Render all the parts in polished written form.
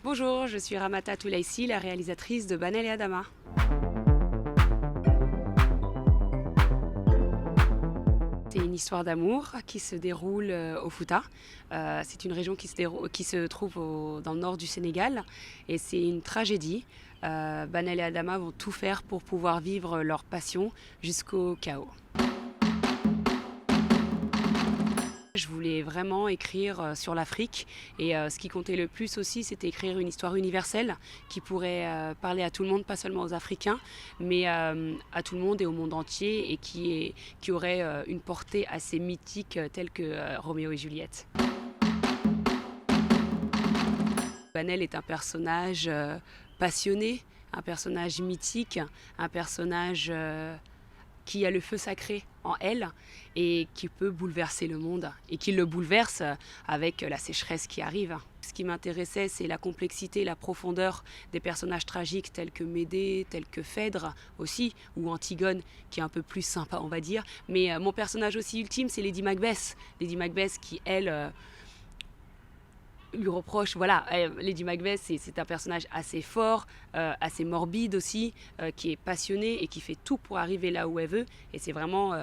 Bonjour, je suis Ramata Toulaïsi, la réalisatrice de Banel et Adama. C'est une histoire d'amour qui se déroule au Fouta. C'est une région qui se trouve dans le nord du Sénégal et c'est une tragédie. Banel et Adama vont tout faire pour pouvoir vivre leur passion jusqu'au chaos. Je voulais vraiment écrire sur l'Afrique et ce qui comptait le plus aussi, c'était écrire une histoire universelle qui pourrait parler à tout le monde, pas seulement aux Africains, mais à tout le monde et au monde entier et qui aurait une portée assez mythique telle que Roméo et Juliette. Banel est un personnage passionné, un personnage mythique, un personnage qui a le feu sacré en elle et qui peut bouleverser le monde et qui le bouleverse avec la sécheresse qui arrive. Ce qui m'intéressait, c'est la complexité, la profondeur des personnages tragiques tels que Médée, tels que Phèdre aussi, ou Antigone, qui est un peu plus sympa, on va dire. Mais mon personnage aussi ultime, c'est Lady Macbeth. Lady Macbeth qui, elle, lui reproche, voilà, Lady Macbeth, c'est un personnage assez fort, assez morbide aussi, qui est passionné et qui fait tout pour arriver là où elle veut. Et c'est vraiment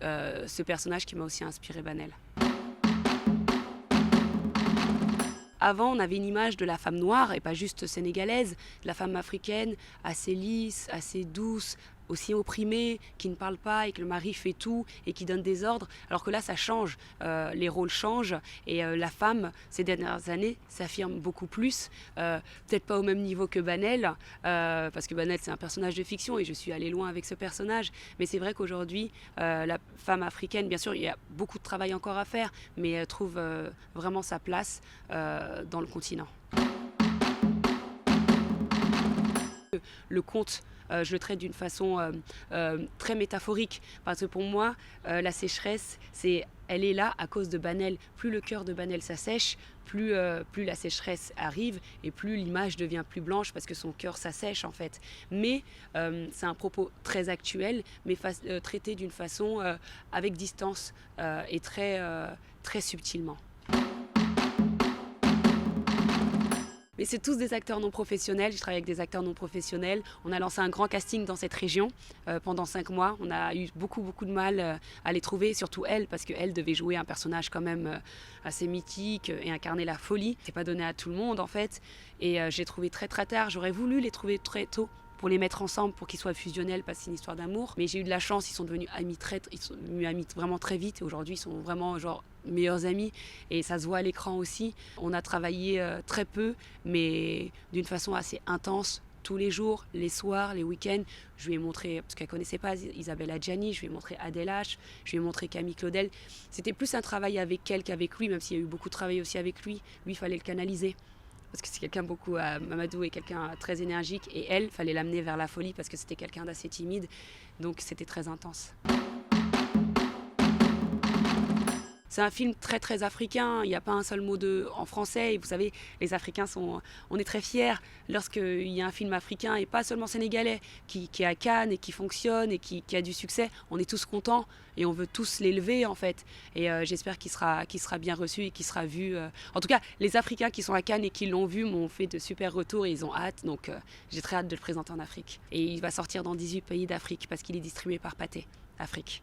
ce personnage qui m'a aussi inspiré Banel. Avant, on avait une image de la femme noire, et pas juste sénégalaise, de la femme africaine, assez lisse, assez douce, aussi opprimée, qui ne parle pas et que le mari fait tout et qui donne des ordres. Alors que là, ça change, les rôles changent et la femme, ces dernières années, s'affirme beaucoup plus. Peut-être pas au même niveau que Banel, parce que Banel, c'est un personnage de fiction et je suis allée loin avec ce personnage. Mais c'est vrai qu'aujourd'hui, la femme africaine, bien sûr, il y a beaucoup de travail encore à faire, mais elle trouve vraiment sa place dans le continent. Le conte, je le traite d'une façon très métaphorique parce que pour moi, la sécheresse, elle est là à cause de Banel. Plus le cœur de Banel s'assèche, plus la sécheresse arrive et plus l'image devient plus blanche parce que son cœur s'assèche en fait. Mais c'est un propos très actuel, mais traité d'une façon avec distance et très subtilement. Mais c'est tous des acteurs non professionnels, je travaille avec des acteurs non professionnels. On a lancé un grand casting dans cette région pendant 5 mois. On a eu beaucoup de mal à les trouver, surtout elle, parce qu'elle devait jouer un personnage quand même assez mythique et incarner la folie. C'est pas donné à tout le monde en fait. Et j'ai trouvé très tard, j'aurais voulu les trouver très tôt pour les mettre ensemble, pour qu'ils soient fusionnels, parce que c'est une histoire d'amour. Mais j'ai eu de la chance, ils sont devenus amis vraiment très vite. Et aujourd'hui, ils sont vraiment genre meilleurs amis. Et ça se voit à l'écran aussi. On a travaillé très peu, mais d'une façon assez intense. Tous les jours, les soirs, les week-ends, je lui ai montré, parce qu'elle ne connaissait pas Isabelle Adjani, je lui ai montré Adèle H, je lui ai montré Camille Claudel. C'était plus un travail avec elle qu'avec lui, même s'il y a eu beaucoup de travail aussi avec lui. Lui, il fallait le canaliser. Parce que c'est quelqu'un Mamadou est quelqu'un très énergique et elle, fallait l'amener vers la folie parce que c'était quelqu'un d'assez timide, donc c'était très intense. C'est un film très africain, il n'y a pas un seul mot en français. Et vous savez, les Africains on est très fiers lorsqu'il y a un film africain et pas seulement sénégalais qui est à Cannes et qui fonctionne et qui a du succès. On est tous contents et on veut tous l'élever en fait. Et j'espère qu'il sera bien reçu et qu'il sera vu. En tout cas, les Africains qui sont à Cannes et qui l'ont vu m'ont fait de super retours et ils ont hâte. Donc j'ai très hâte de le présenter en Afrique. Et il va sortir dans 18 pays d'Afrique parce qu'il est distribué par Pathé Afrique.